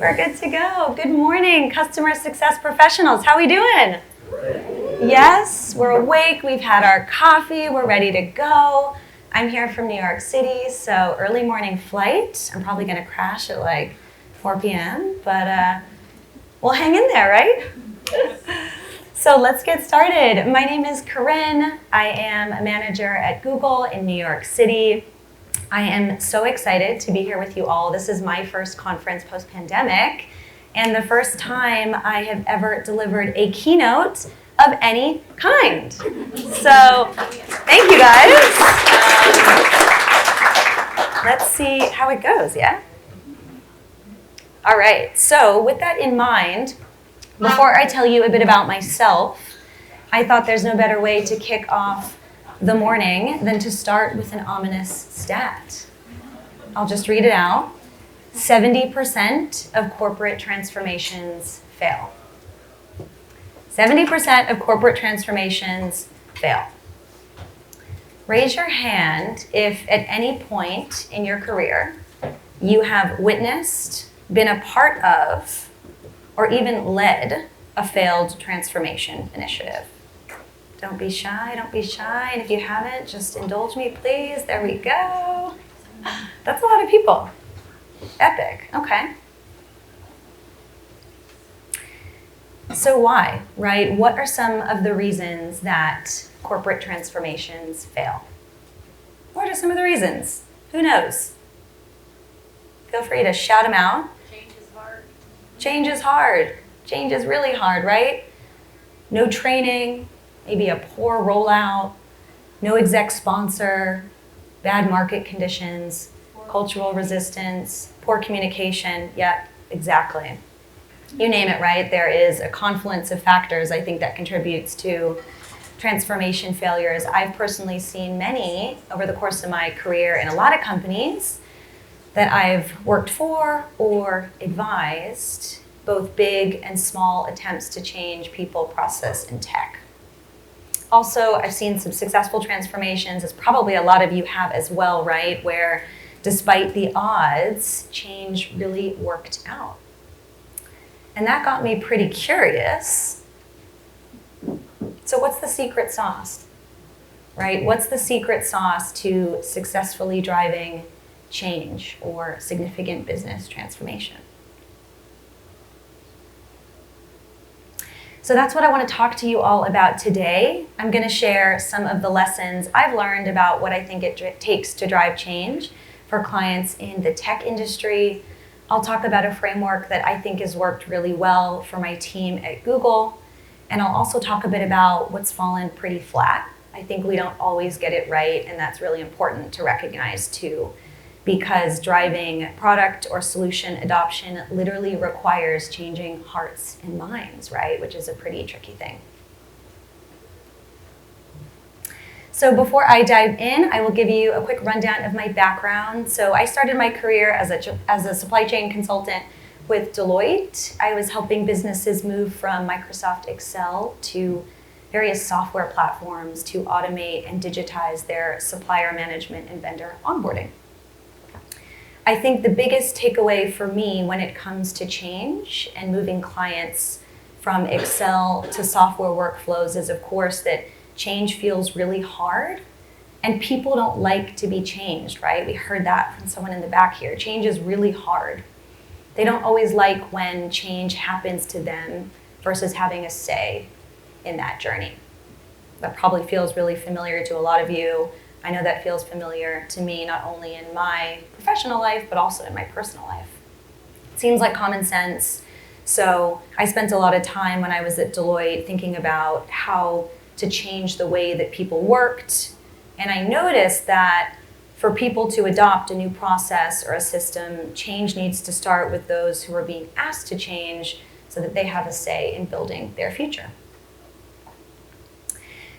We're good to go. Good morning, customer success professionals. How are we doing? Yes, we're awake. We've had our coffee. We're ready to go. I'm here from New York City, so early morning flight. I'm probably going to crash at like 4 p.m., but we'll hang in there, right? So let's get started. My name is Corinne. I am a manager at Google in New York City. I am so excited to be here with you all. This is my first conference post-pandemic, and the first time I have ever delivered a keynote of any kind. So thank you guys. Let's see how it goes, yeah? All right, so with that in mind, before I tell you a bit about myself, I thought there's no better way to kick off the morning than to start with an ominous stat. I'll just read it out. 70% of corporate transformations fail. 70% of corporate transformations fail. Raise your hand if at any point in your career you have witnessed, been a part of, or even led a failed transformation initiative. Don't be shy, don't be shy. And if you haven't, just indulge me, please. There we go. That's a lot of people. Epic, okay. So why, right? What are some of the reasons that corporate transformations fail? What are some of the reasons? Who knows? Feel free to shout them out. Change is hard. Change is hard. Change is really hard, right? No training, maybe a poor rollout, no exec sponsor, bad market conditions, cultural resistance, poor communication. Yep, exactly. You name it, right? There is a confluence of factors, I think, that contributes to transformation failures. I've personally seen many over the course of my career in a lot of companies that I've worked for or advised, both big and small attempts to change people, process, and tech. Also, I've seen some successful transformations, as probably a lot of you have as well, right? Where despite the odds, change really worked out. And that got me pretty curious. So what's the secret sauce, right? What's the secret sauce to successfully driving change or significant business transformation? So that's what I want to talk to you all about today. I'm going to share some of the lessons I've learned about what I think it takes to drive change for clients in the tech industry. I'll talk about a framework that I think has worked really well for my team at Google. And I'll also talk a bit about what's fallen pretty flat. I think we don't always get it right, and that's really important to recognize too, because driving product or solution adoption literally requires changing hearts and minds, right? Which is a pretty tricky thing. So before I dive in, I will give you a quick rundown of my background. So I started my career as a supply chain consultant with Deloitte. I was helping businesses move from Microsoft Excel to various software platforms to automate and digitize their supplier management and vendor onboarding. I think the biggest takeaway for me when it comes to change and moving clients from Excel to software workflows is, of course, that change feels really hard and people don't like to be changed, right? We heard that from someone in the back here. Change is really hard. They don't always like when change happens to them versus having a say in that journey. That probably feels really familiar to a lot of you. I know that feels familiar to me, not only in my professional life, but also in my personal life. It seems like common sense. So I spent a lot of time when I was at Deloitte thinking about how to change the way that people worked. And I noticed that for people to adopt a new process or a system, change needs to start with those who are being asked to change so that they have a say in building their future.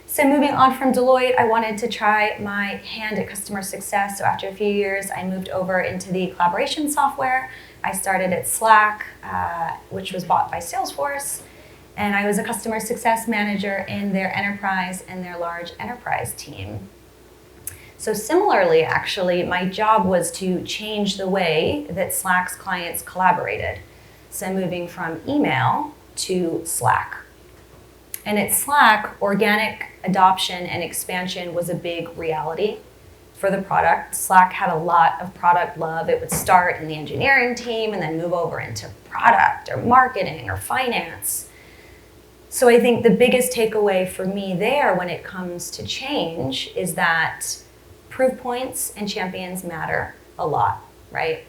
So moving on from Deloitte, I wanted to try my hand at customer success. So after a few years, I moved over into the collaboration software. I started at Slack, which was bought by Salesforce. And I was a customer success manager in their enterprise and their large enterprise team. So similarly, actually, my job was to change the way that Slack's clients collaborated. So moving from email to Slack. And at Slack, organic adoption and expansion was a big reality for the product. Slack had a lot of product love. It would start in the engineering team and then move over into product or marketing or finance. So I think the biggest takeaway for me there when it comes to change is that proof points and champions matter a lot, right?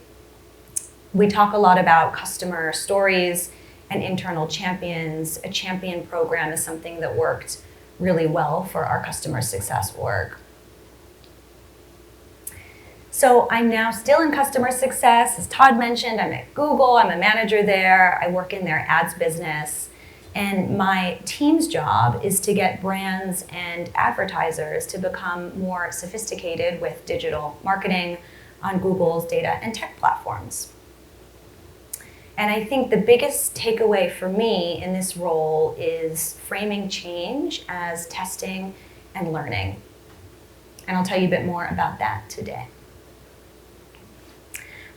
We talk a lot about customer stories and internal champions. A champion program is something that worked really well for our customer success org. So I'm now still in customer success. As Todd mentioned, I'm at Google. I'm a manager there. I work in their ads business. And my team's job is to get brands and advertisers to become more sophisticated with digital marketing on Google's data and tech platforms. And I think the biggest takeaway for me in this role is framing change as testing and learning. And I'll tell you a bit more about that today.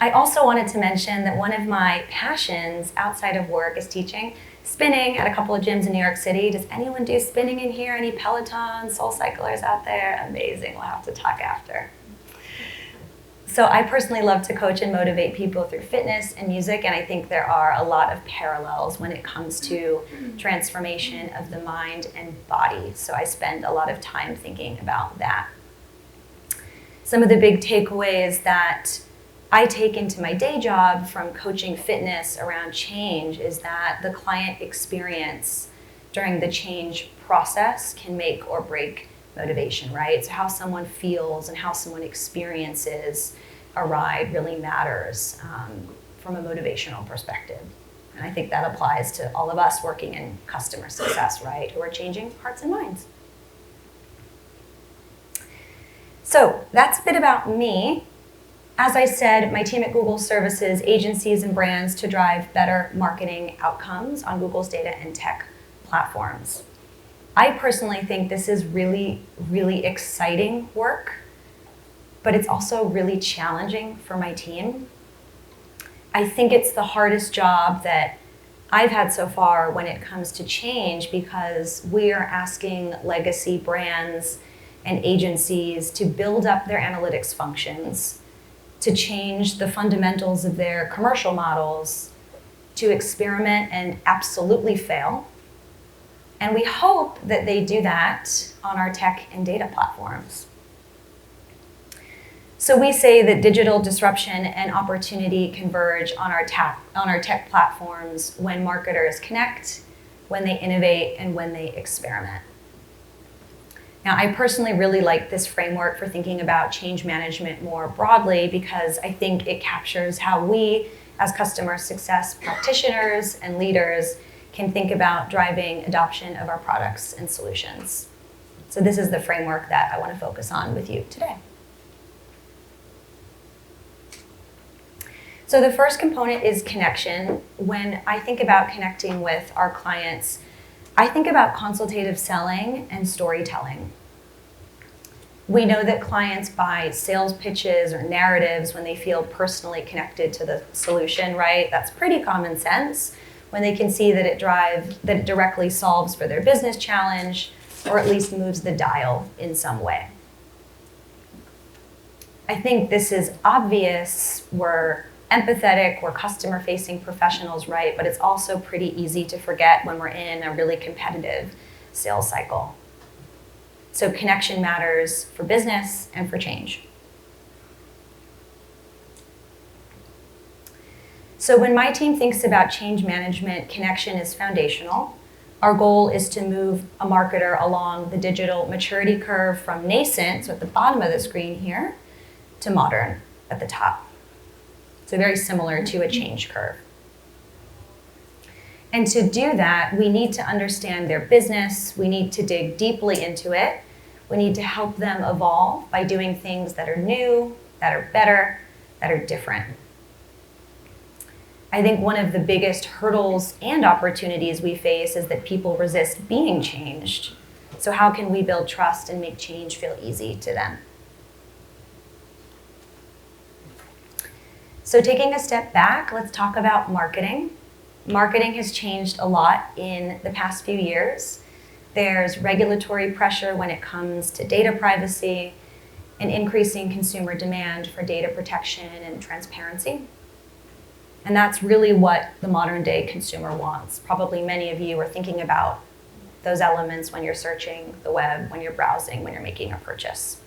I also wanted to mention that one of my passions outside of work is teaching spinning at a couple of gyms in New York City. Does anyone do spinning in here? Any Peloton, Soul Cyclers out there? Amazing, we'll have to talk after. So I personally love to coach and motivate people through fitness and music, and I think there are a lot of parallels when it comes to transformation of the mind and body. So I spend a lot of time thinking about that. Some of the big takeaways that I take into my day job from coaching fitness around change is that the client experience during the change process can make or break motivation, right? So how someone feels and how someone experiences a ride really matters from a motivational perspective. And I think that applies to all of us working in customer success, right? Who are changing hearts and minds. So that's a bit about me. As I said, my team at Google services agencies and brands to drive better marketing outcomes on Google's data and tech platforms. I personally think this is really, really exciting work, but it's also really challenging for my team. I think it's the hardest job that I've had so far when it comes to change because we are asking legacy brands and agencies to build up their analytics functions, to change the fundamentals of their commercial models, to experiment and absolutely fail. And we hope that they do that on our tech and data platforms. So we say that digital disruption and opportunity converge on our tech platforms when marketers connect, when they innovate, and when they experiment. Now, I personally really like this framework for thinking about change management more broadly because I think it captures how we, as customer success practitioners and leaders, can think about driving adoption of our products and solutions. So this is the framework that I want to focus on with you today. So the first component is connection. When I think about connecting with our clients, I think about consultative selling and storytelling. We know that clients buy sales pitches or narratives when they feel personally connected to the solution, right? That's pretty common sense. When they can see that it directly solves for their business challenge or at least moves the dial in some way. I think this is obvious. We're empathetic, we're customer-facing professionals, right? But it's also pretty easy to forget when we're in a really competitive sales cycle. So connection matters for business and for change. So when my team thinks about change management, connection is foundational. Our goal is to move a marketer along the digital maturity curve from nascent, so at the bottom of the screen here, to modern at the top. So very similar to a change curve. And to do that, we need to understand their business. We need to dig deeply into it. We need to help them evolve by doing things that are new, that are better, that are different. I think one of the biggest hurdles and opportunities we face is that people resist being changed. So how can we build trust and make change feel easy to them? So taking a step back, let's talk about marketing. marketing has changed a lot in the past few years. There's regulatory pressure when it comes to data privacy and increasing consumer demand for data protection and transparency. And that's really what the modern day consumer wants. Probably many of you are thinking about those elements when you're searching the web, when you're browsing, when you're making a purchase.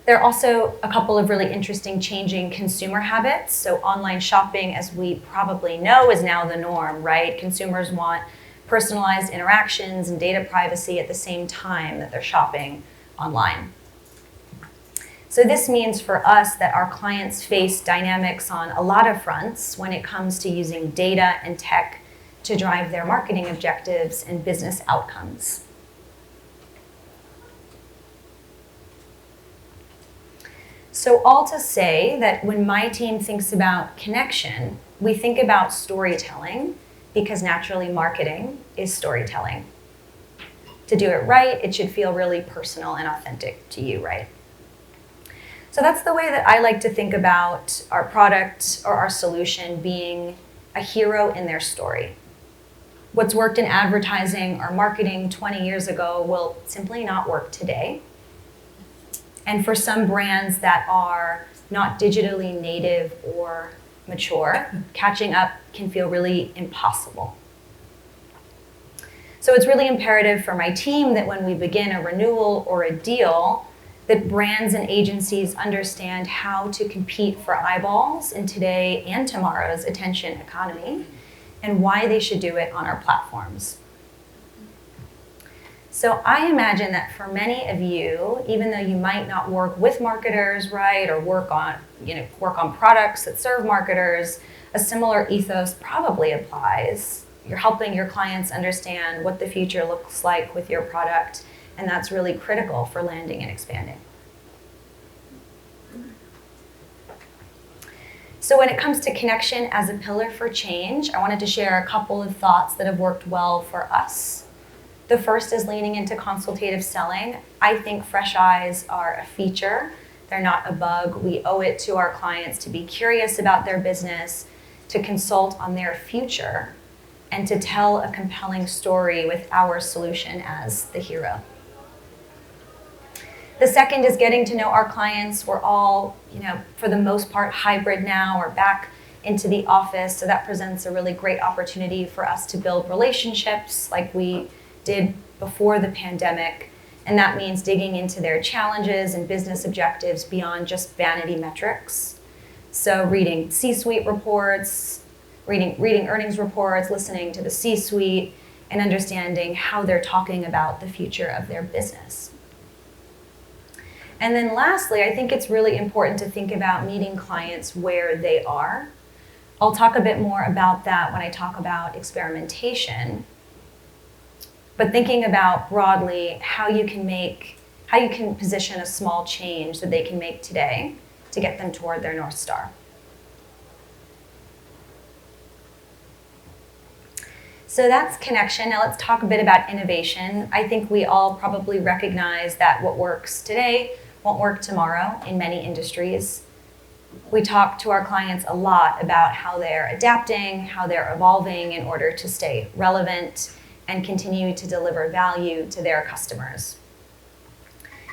There are also a couple of really interesting changing consumer habits. So online shopping, as we probably know, is now the norm, right? Consumers want personalized interactions and data privacy at the same time that they're shopping online. So this means for us that our clients face dynamics on a lot of fronts when it comes to using data and tech to drive their marketing objectives and business outcomes. So all to say that when my team thinks about connection, we think about storytelling because naturally marketing is storytelling. To do it right, it should feel really personal and authentic to you, right? So that's the way that I like to think about our product or our solution being a hero in their story. What's worked in advertising or marketing 20 years ago will simply not work today. And for some brands that are not digitally native or mature, catching up can feel really impossible. So it's really imperative for my team that when we begin a renewal or a deal, that brands and agencies understand how to compete for eyeballs in today and tomorrow's attention economy and why they should do it on our platforms. So I imagine that for many of you, even though you might not work with marketers, right, or work on products that serve marketers, a similar ethos probably applies. You're helping your clients understand what the future looks like with your product, and that's really critical for landing and expanding. So when it comes to connection as a pillar for change, I wanted to share a couple of thoughts that have worked well for us. The first is leaning into consultative selling. I think fresh eyes are a feature. They're not a bug. We owe it to our clients to be curious about their business, to consult on their future, and to tell a compelling story with our solution as the hero. The second is getting to know our clients. We're all, for the most part, hybrid now or back into the office. So that presents a really great opportunity for us to build relationships like we did before the pandemic. And that means digging into their challenges and business objectives beyond just vanity metrics. So reading C-suite reports, reading earnings reports, listening to the C-suite, and understanding how they're talking about the future of their business. And then lastly, I think it's really important to think about meeting clients where they are. I'll talk a bit more about that when I talk about experimentation. But thinking about broadly how you can position a small change that they can make today to get them toward their North Star. So that's connection. Now let's talk a bit about innovation. I think we all probably recognize that what works today won't work tomorrow in many industries. We talk to our clients a lot about how they're adapting, how they're evolving in order to stay relevant and continue to deliver value to their customers.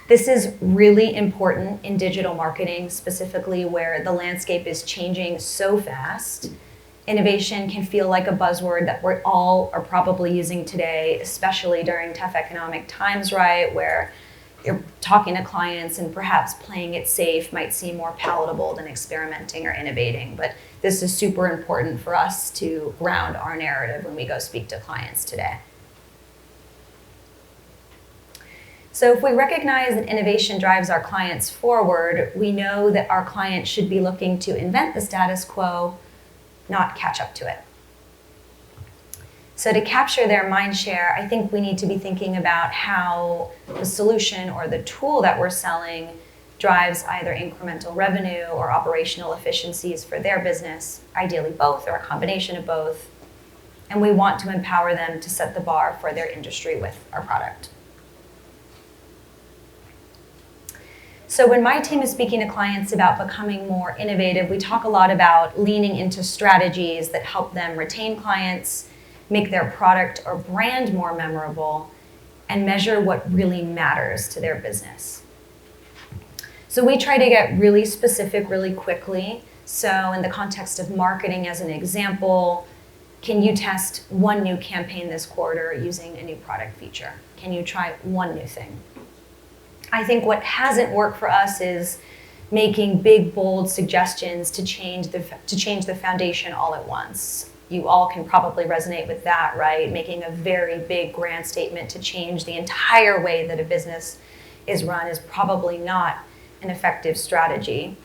This is really important in digital marketing, specifically where the landscape is changing so fast. Innovation can feel like a buzzword that we all are probably using today, especially during tough economic times, right, where you're talking to clients and perhaps playing it safe might seem more palatable than experimenting or innovating. But this is super important for us to ground our narrative when we go speak to clients today. So if we recognize that innovation drives our clients forward, we know that our clients should be looking to invent the status quo, not catch up to it. So to capture their mind share, I think we need to be thinking about how the solution or the tool that we're selling drives either incremental revenue or operational efficiencies for their business, ideally both or a combination of both. And we want to empower them to set the bar for their industry with our product. So when my team is speaking to clients about becoming more innovative, we talk a lot about leaning into strategies that help them retain clients, make their product or brand more memorable, and measure what really matters to their business. So we try to get really specific really quickly. So in the context of marketing, as an example, can you test one new campaign this quarter using a new product feature? Can you try one new thing? I think what hasn't worked for us is making big, bold suggestions to change the foundation all at once. You all can probably resonate with that, right? Making a very big, grand statement to change the entire way that a business is run is probably not an effective strategy.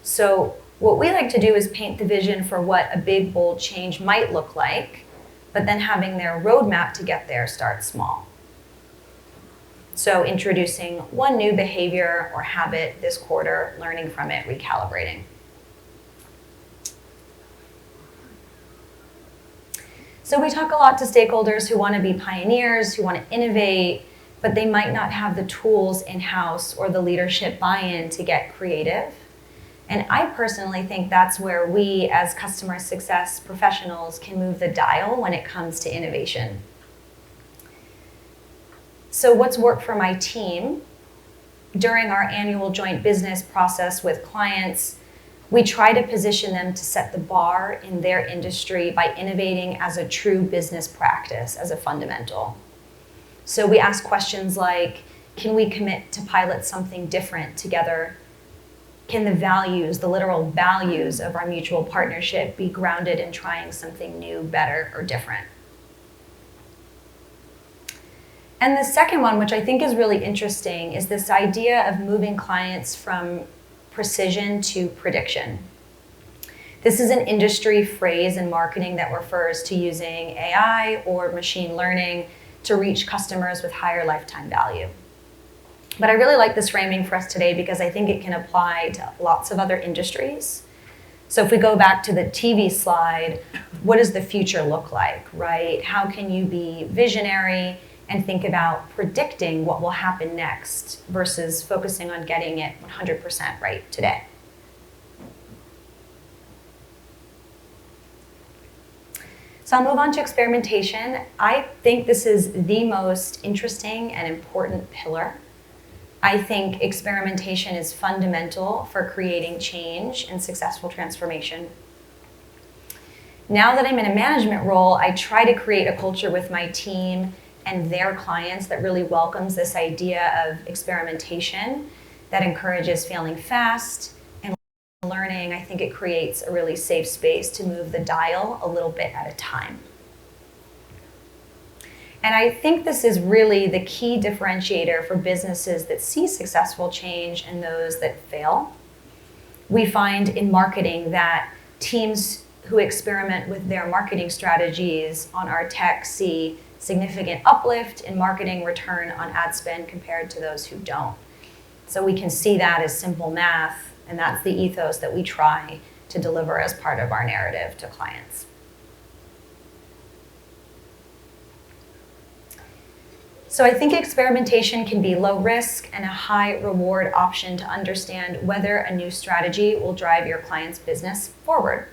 So what we like to do is paint the vision for what a big, bold change might look like, but then having their roadmap to get there start small. So introducing one new behavior or habit this quarter, learning from it, recalibrating. So we talk a lot to stakeholders who want to be pioneers, who want to innovate, but they might not have the tools in-house or the leadership buy-in to get creative. And I personally think that's where we as customer success professionals can move the dial when it comes to innovation. So what's worked for my team? During our annual joint business process with clients, we try to position them to set the bar in their industry by innovating as a true business practice, as a fundamental. So we ask questions like, can we commit to pilot something different together? Can the values, the literal values of our mutual partnership be grounded in trying something new, better, or different? And the second one, which I think is really interesting, is this idea of moving clients from precision to prediction. This is an industry phrase in marketing that refers to using AI or machine learning to reach customers with higher lifetime value. But I really like this framing for us today because I think it can apply to lots of other industries. So if we go back to the TV slide, what does the future look like, right? How can you be visionary and think about predicting what will happen next versus focusing on getting it 100% right today? So I'll move on to experimentation. I think this is the most interesting and important pillar. I think experimentation is fundamental for creating change and successful transformation. Now that I'm in a management role, I try to create a culture with my team and their clients that really welcomes this idea of experimentation, that encourages failing fast and learning. I think it creates a really safe space to move the dial a little bit at a time. And I think this is really the key differentiator for businesses that see successful change and those that fail. We find in marketing that teams who experiment with their marketing strategies on our tech see significant uplift in marketing return on ad spend compared to those who don't. So we can see that as simple math, and that's the ethos that we try to deliver as part of our narrative to clients. So I think experimentation can be low risk and a high reward option to understand whether a new strategy will drive your client's business forward.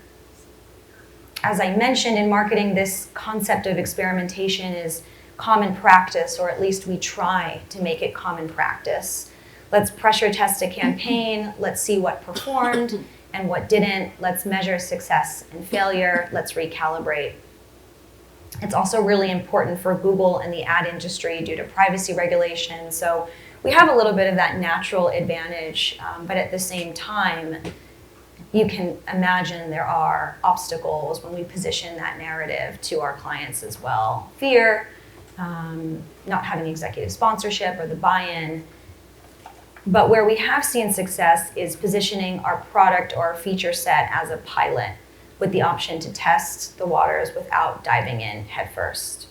As I mentioned in marketing, this concept of experimentation is common practice, or at least we try to make it common practice. Let's pressure test a campaign. Let's see what performed and what didn't. Let's measure success and failure. Let's recalibrate. It's also really important for Google and the ad industry due to privacy regulations. So we have a little bit of that natural advantage, but at the same time, you can imagine there are obstacles when we position that narrative to our clients as well. Fear, not having executive sponsorship or the buy-in. But where we have seen success is positioning our product or our feature set as a pilot with the option to test the waters without diving in headfirst.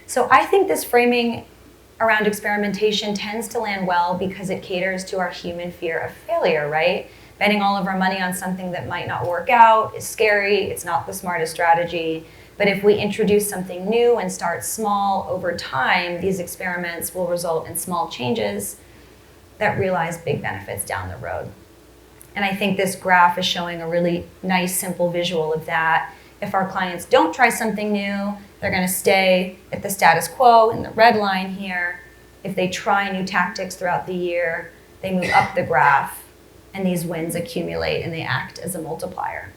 So I think this framing around experimentation tends to land well because it caters to our human fear of failure, right? Betting all of our money on something that might not work out is scary. It's not the smartest strategy. But But if we introduce something new and start small over time, these experiments will result in small changes that realize big benefits down the road. And I think this graph is showing a really nice, simple visual of that. If our clients don't try something new, they're going to stay at the status quo in the red line here. If they try new tactics throughout the year, they move up the graph, and these wins accumulate and they act as a multiplier.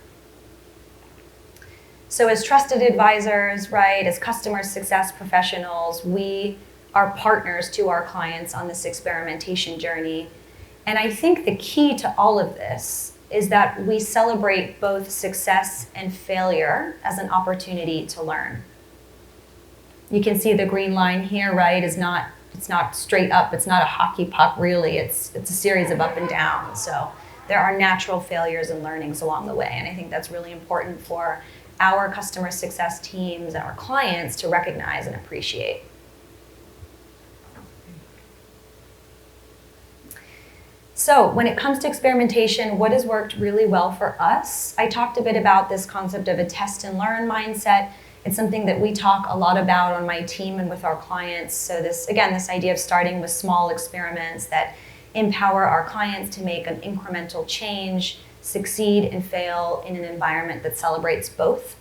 So as trusted advisors, right, as customer success professionals, we are partners to our clients on this experimentation journey. And I think the key to all of this is that we celebrate both success and failure as an opportunity to learn. You can see the green line here, right, it's not straight up, it's not a hockey puck really, it's a series of up and down. So there are natural failures and learnings along the way, and I think that's really important for our customer success teams and our clients to recognize and appreciate. So when it comes to experimentation, what has worked really well for us? I talked a bit about this concept of a test and learn mindset. It's something that we talk a lot about on my team and with our clients. So this idea of starting with small experiments that empower our clients to make an incremental change, succeed and fail in an environment that celebrates both.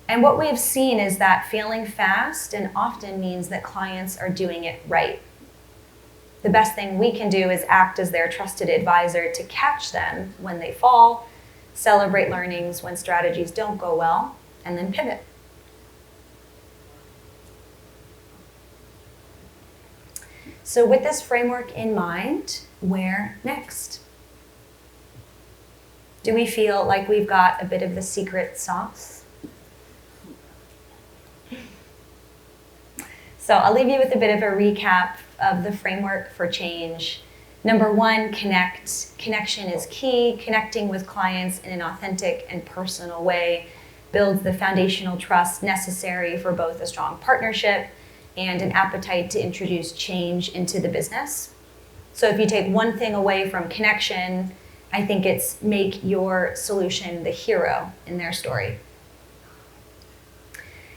And what we have seen is that failing fast and often means that clients are doing it right. The best thing we can do is act as their trusted advisor to catch them when they fall, celebrate learnings when strategies don't go well, and then pivot. So with this framework in mind, where next? Do we feel like we've got a bit of the secret sauce? So I'll leave you with a bit of a recap of the framework for change. Number one, connect. Connection is key. Connecting with clients in an authentic and personal way builds the foundational trust necessary for both a strong partnership and an appetite to introduce change into the business. So if you take one thing away from connection, I think it's make your solution the hero in their story.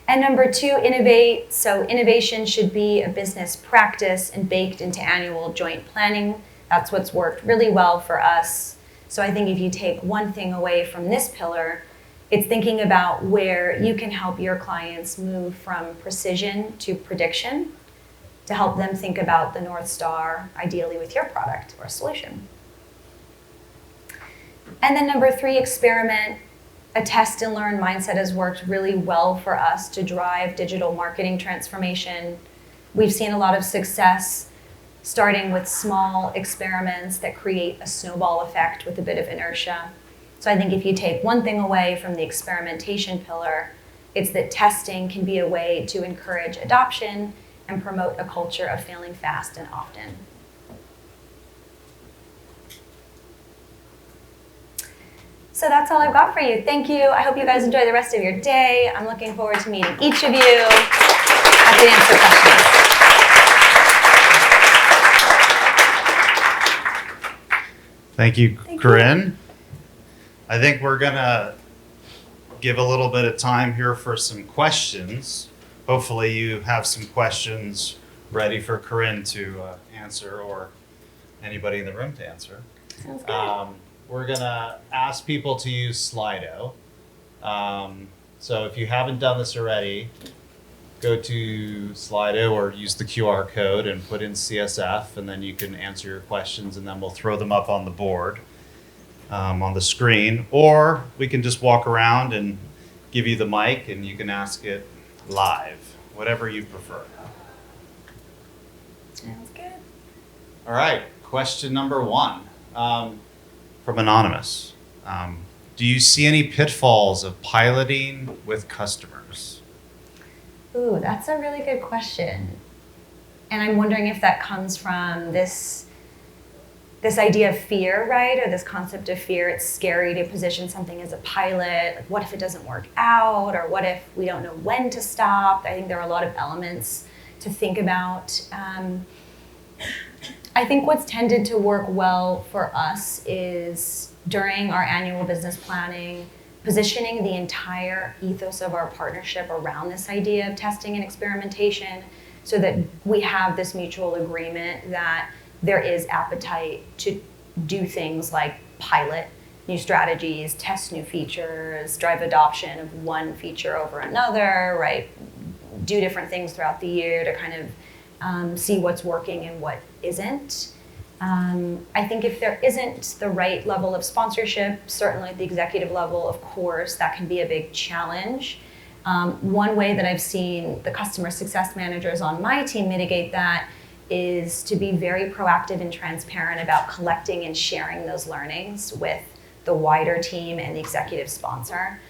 And number two, innovate. So innovation should be a business practice and baked into annual joint planning. That's what's worked really well for us. So I think if you take one thing away from this pillar, it's thinking about where you can help your clients move from precision to prediction to help them think about the North Star, ideally with your product or solution. And then number three, experiment. A test and learn mindset has worked really well for us to drive digital marketing transformation. We've seen a lot of success starting with small experiments that create a snowball effect with a bit of inertia. So I think if you take one thing away from the experimentation pillar, it's that testing can be a way to encourage adoption and promote a culture of failing fast and often. So that's all I've got for you. Thank you. I hope you guys enjoy the rest of your day. I'm looking forward to meeting each of you. Happy to answer questions. Thank you, Corinne. I think we're going to give a little bit of time here for some questions. Hopefully you have some questions ready for Corinne to answer, or anybody in the room to answer. Sounds good. We're going to ask people to use Slido. So if you haven't done this already, go to Slido or use the QR code and put in CSF, and then you can answer your questions, and then we'll throw them up on the board, on the screen. Or we can just walk around and give you the mic and you can ask it live, whatever you prefer. Sounds good. All right, question number one. From Anonymous. Do you see any pitfalls of piloting with customers? Ooh, that's a really good question. And I'm wondering if that comes from this idea of fear, right? Or this concept of fear. It's scary to position something as a pilot. Like, what if it doesn't work out? Or what if we don't know when to stop? I think there are a lot of elements to think about. I think what's tended to work well for us is during our annual business planning, positioning the entire ethos of our partnership around this idea of testing and experimentation so that we have this mutual agreement that there is appetite to do things like pilot new strategies, test new features, drive adoption of one feature over another, right? Do different things throughout the year to kind of see what's working and what isn't. I think if there isn't the right level of sponsorship, certainly at the executive level, of course, that can be a big challenge. One way that I've seen the customer success managers on my team mitigate that is to be very proactive and transparent about collecting and sharing those learnings with the wider team and the executive sponsor,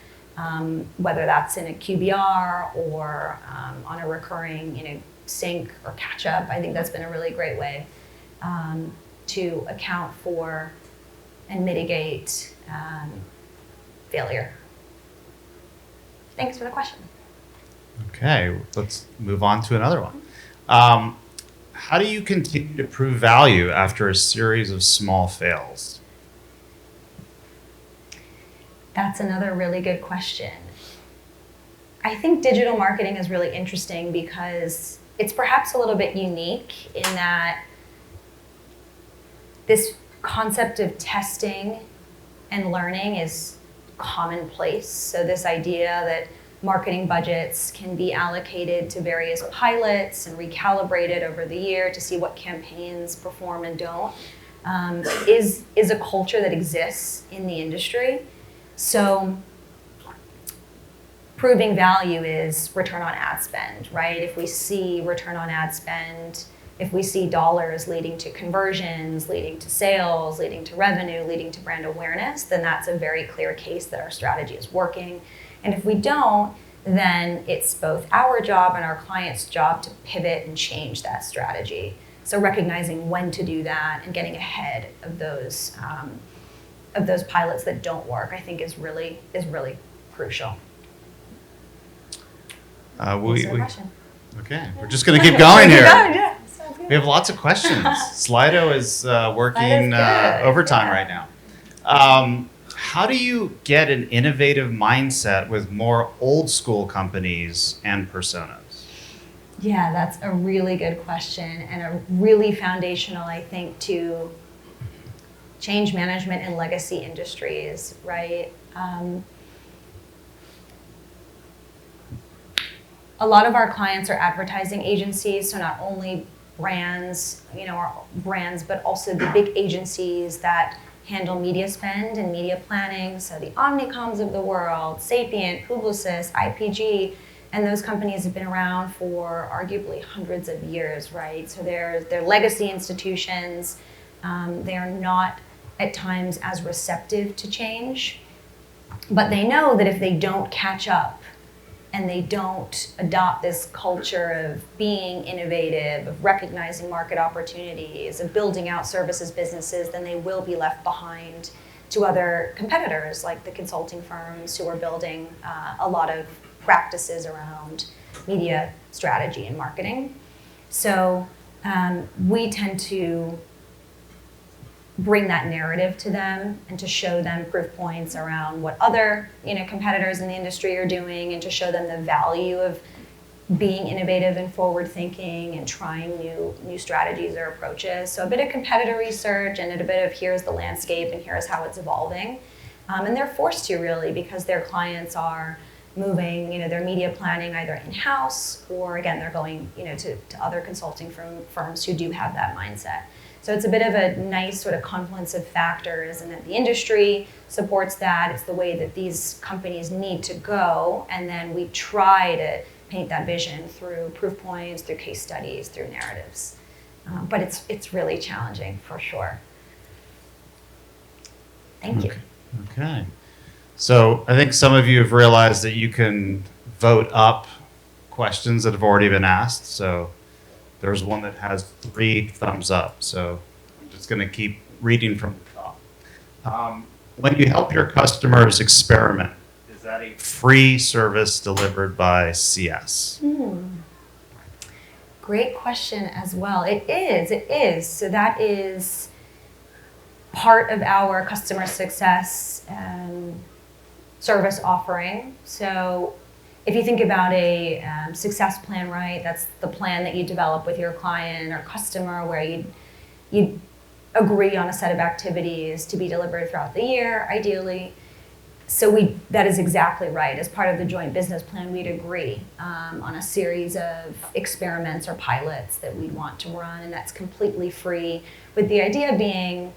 whether that's in a QBR or on a recurring, sync or catch up. I think that's been a really great way to account for and mitigate failure. Thanks for the question. Okay, let's move on to another one. How do you continue to prove value after a series of small fails? That's another really good question. I think digital marketing is really interesting because it's perhaps a little bit unique in that this concept of testing and learning is commonplace. So this idea that marketing budgets can be allocated to various pilots and recalibrated over the year to see what campaigns perform and don't is a culture that exists in the industry. So proving value is return on ad spend, right? If we see return on ad spend, if we see dollars leading to conversions, leading to sales, leading to revenue, leading to brand awareness, then that's a very clear case that our strategy is working. And if we don't, then it's both our job and our client's job to pivot and change that strategy. So recognizing when to do that and getting ahead of those pilots that don't work, I think is really crucial. Okay, we're just going to keep going here. Yeah. We have lots of questions. Slido is working overtime right now. How do you get an innovative mindset with more old school companies and personas? Yeah, that's a really good question and a really foundational, I think, to change management in legacy industries, right? A lot of our clients are advertising agencies, so not only brands, but also the big agencies that handle media spend and media planning. So the Omnicoms of the world, Sapient, Publicis, IPG, and those companies have been around for arguably hundreds of years, right? So they're legacy institutions. They are not at times as receptive to change, but they know that if they don't catch up and they don't adopt this culture of being innovative, of recognizing market opportunities, of building out services businesses, then they will be left behind to other competitors like the consulting firms who are building a lot of practices around media strategy and marketing. So we tend to bring that narrative to them and to show them proof points around what other competitors in the industry are doing, and to show them the value of being innovative and forward thinking and trying new strategies or approaches. So a bit of competitor research and a bit of here's the landscape and here's how it's evolving. And they're forced to, really, because their clients are moving their media planning either in-house or, again, they're going to other consulting firms who do have that mindset. So it's a bit of a nice sort of confluence of factors, and that the industry supports that. It's the way that these companies need to go, and then we try to paint that vision through proof points, through case studies, through narratives. But it's really challenging, for sure. Thank you. Okay. So I think some of you have realized that you can vote up questions that have already been asked. So there's one that has 3 thumbs up. So I'm just going to keep reading from the top. When you help your customers experiment, is that a free service delivered by CS? Great question as well. It is. So that is part of our customer success service offering. So if you think about a success plan, right, that's the plan that you develop with your client or customer where you agree on a set of activities to be delivered throughout the year, ideally. So that is exactly right. As part of the joint business plan, we'd agree on a series of experiments or pilots that we'd want to run, and that's completely free, with the idea being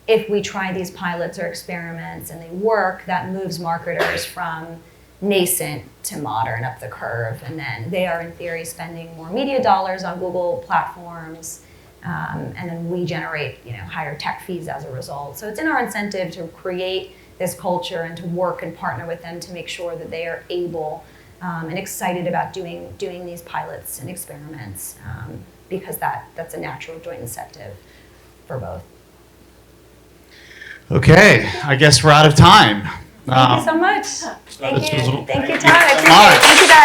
if we try these pilots or experiments and they work, that moves marketers from nascent to modern up the curve, and then they are in theory spending more media dollars on Google platforms, and then we generate higher tech fees as a result. So it's in our incentive to create this culture and to work and partner with them to make sure that they are able and excited about doing these pilots and experiments, because that's a natural joint incentive for both. Okay, I guess we're out of time. Thank you so much. Thank you. This was- Thank you, Todd. I Thank you so appreciate it. much. Thank you, guys.